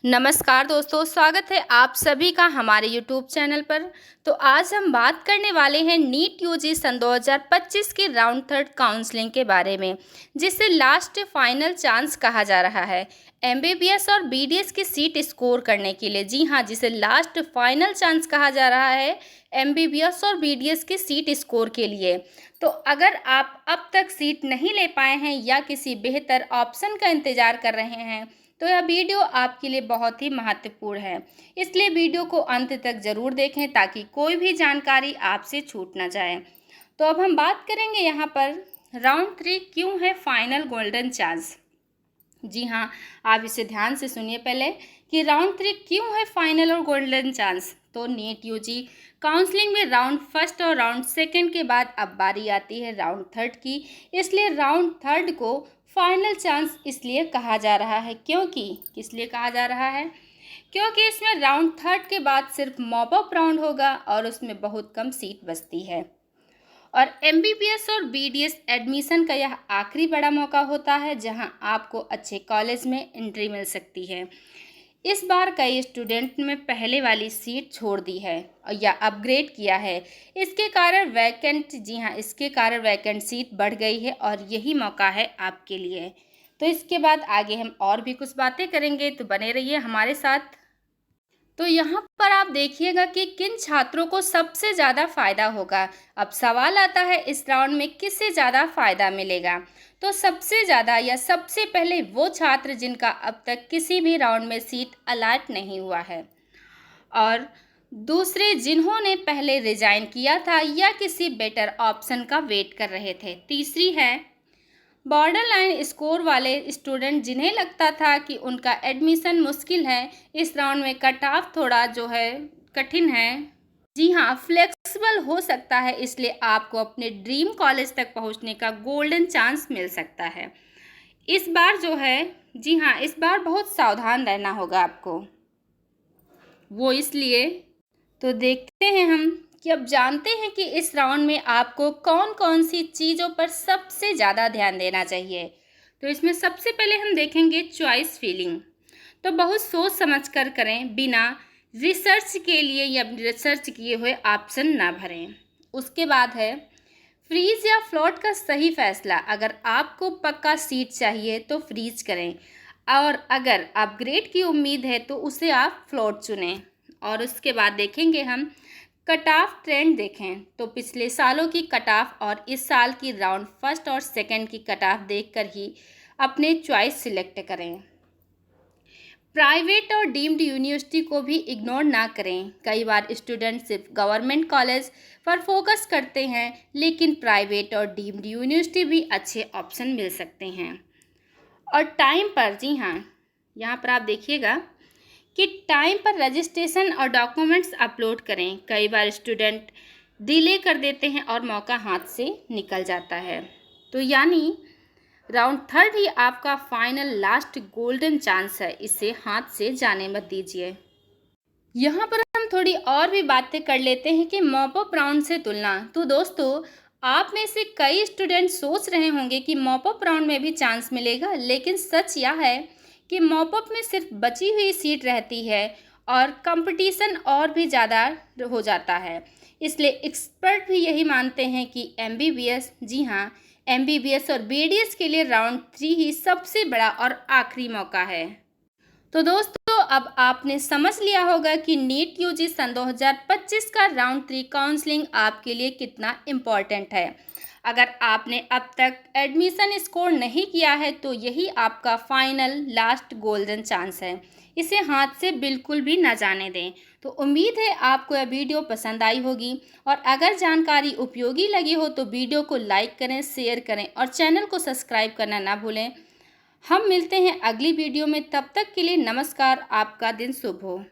नमस्कार दोस्तों, स्वागत है आप सभी का हमारे यूट्यूब चैनल पर। तो आज हम बात करने वाले हैं नीट यूजी सन 2025 की राउंड थर्ड काउंसलिंग के बारे में, जिसे लास्ट फाइनल चांस कहा जा रहा है एमबीबीएस और बीडीएस की सीट स्कोर करने के लिए। जी हाँ, जिसे लास्ट फाइनल चांस कहा जा रहा है एमबीबीएस और बीडीएस की सीट स्कोर के लिए। तो अगर आप अब तक सीट नहीं ले पाए हैं या किसी बेहतर ऑप्शन का इंतज़ार कर रहे हैं तो यह वीडियो आपके लिए बहुत ही महत्वपूर्ण है, इसलिए वीडियो को अंत तक ज़रूर देखें ताकि कोई भी जानकारी आपसे छूट ना जाए। तो अब हम बात करेंगे यहाँ पर राउंड 3 क्यों है फाइनल गोल्डन चांस। जी हाँ, आप इसे ध्यान से सुनिए पहले कि राउंड 3 क्यों है फाइनल और गोल्डन चांस। तो नीट यूजी काउंसलिंग में राउंड फर्स्ट और राउंड सेकंड के बाद अब बारी आती है राउंड थर्ड की, इसलिए राउंड थर्ड को फाइनल चांस इसलिए कहा जा रहा है। क्योंकि किस लिए कहा जा रहा है? क्योंकि इसमें राउंड थर्ड के बाद सिर्फ मॉप अप राउंड होगा और उसमें बहुत कम सीट बचती है। और एमबीबीएस और बीडीएस एडमिशन का यह आखिरी बड़ा मौका होता है जहां आपको अच्छे कॉलेज में एंट्री मिल सकती है। इस बार कई स्टूडेंट ने पहले वाली सीट छोड़ दी है या अपग्रेड किया है। इसके कारण वैकेंट सीट बढ़ गई है और यही मौका है आपके लिए। तो इसके बाद आगे हम और भी कुछ बातें करेंगे, तो बने रहिए हमारे साथ। तो यहाँ पर आप देखिएगा कि किन छात्रों को सबसे ज़्यादा फ़ायदा होगा। अब सवाल आता है इस राउंड में किससे ज़्यादा फ़ायदा मिलेगा। तो सबसे ज़्यादा या सबसे पहले वो छात्र जिनका अब तक किसी भी राउंड में सीट अलॉट नहीं हुआ है, और दूसरे जिन्होंने पहले रिजाइन किया था या किसी बेटर ऑप्शन का वेट कर रहे थे। तीसरी है बॉर्डर लाइन स्कोर वाले स्टूडेंट जिन्हें लगता था कि उनका एडमिशन मुश्किल है, इस राउंड में कट ऑफ थोड़ा जो है कठिन है। जी हाँ, फ्लेक्सिबल हो सकता है, इसलिए आपको अपने ड्रीम कॉलेज तक पहुंचने का गोल्डन चांस मिल सकता है इस बार जो है। जी हाँ, इस बार बहुत सावधान रहना होगा आपको, वो इसलिए। तो देखते हैं हम कि अब जानते हैं कि इस राउंड में आपको कौन कौन सी चीज़ों पर सबसे ज़्यादा ध्यान देना चाहिए। तो इसमें सबसे पहले हम देखेंगे चॉइस फिलिंग। तो बहुत सोच समझ कर करें, बिना रिसर्च के लिए या रिसर्च किए हुए ऑप्शन ना भरें। उसके बाद है फ्रीज या फ्लोट का सही फैसला। अगर आपको पक्का सीट चाहिए तो फ्रीज करें, और अगर अपग्रेड की उम्मीद है तो उसे आप फ्लोट चुनें। और उसके बाद देखेंगे हम कट ऑफ ट्रेंड देखें, तो पिछले सालों की कट ऑफ और इस साल की राउंड फर्स्ट और सेकंड की कट ऑफ देखकर ही अपने चॉइस सिलेक्ट करें। प्राइवेट और डीम्ड यूनिवर्सिटी को भी इग्नोर ना करें। कई बार स्टूडेंट सिर्फ गवर्नमेंट कॉलेज पर फोकस करते हैं, लेकिन प्राइवेट और डीम्ड यूनिवर्सिटी भी अच्छे ऑप्शन मिल सकते हैं। और टाइम पर, जी हाँ, यहाँ पर आप देखिएगा कि टाइम पर रजिस्ट्रेशन और डॉक्यूमेंट्स अपलोड करें। कई बार स्टूडेंट डिले कर देते हैं और मौका हाथ से निकल जाता है। तो यानी राउंड थर्ड ही आपका फाइनल लास्ट गोल्डन चांस है, इसे हाथ से जाने मत दीजिए। यहाँ पर हम थोड़ी और भी बातें कर लेते हैं कि मॉप अप राउंड से तुलना। तो दोस्तों, आप में से कई स्टूडेंट सोच रहे होंगे कि मॉप अप राउंड में भी चांस मिलेगा, लेकिन सच यह है कि मॉप अप में सिर्फ बची हुई सीट रहती है और कंपटीशन और भी ज़्यादा हो जाता है। इसलिए एक्सपर्ट भी यही मानते हैं कि एमबीबीएस, जी हाँ, एमबीबीएस और बीडीएस के लिए राउंड 3 ही सबसे बड़ा और आखिरी मौका है। तो दोस्तों, अब आपने समझ लिया होगा कि नीट यूजी सन 2025 का राउंड 3 काउंसलिंग आपके लिए कितना इम्पॉर्टेंट है। अगर आपने अब तक एडमिशन स्कोर नहीं किया है तो यही आपका फाइनल लास्ट गोल्डन चांस है, इसे हाथ से बिल्कुल भी ना जाने दें। तो उम्मीद है आपको यह वीडियो पसंद आई होगी, और अगर जानकारी उपयोगी लगी हो तो वीडियो को लाइक करें, शेयर करें और चैनल को सब्सक्राइब करना ना भूलें। हम मिलते हैं अगली वीडियो में, तब तक के लिए नमस्कार, आपका दिन शुभ हो।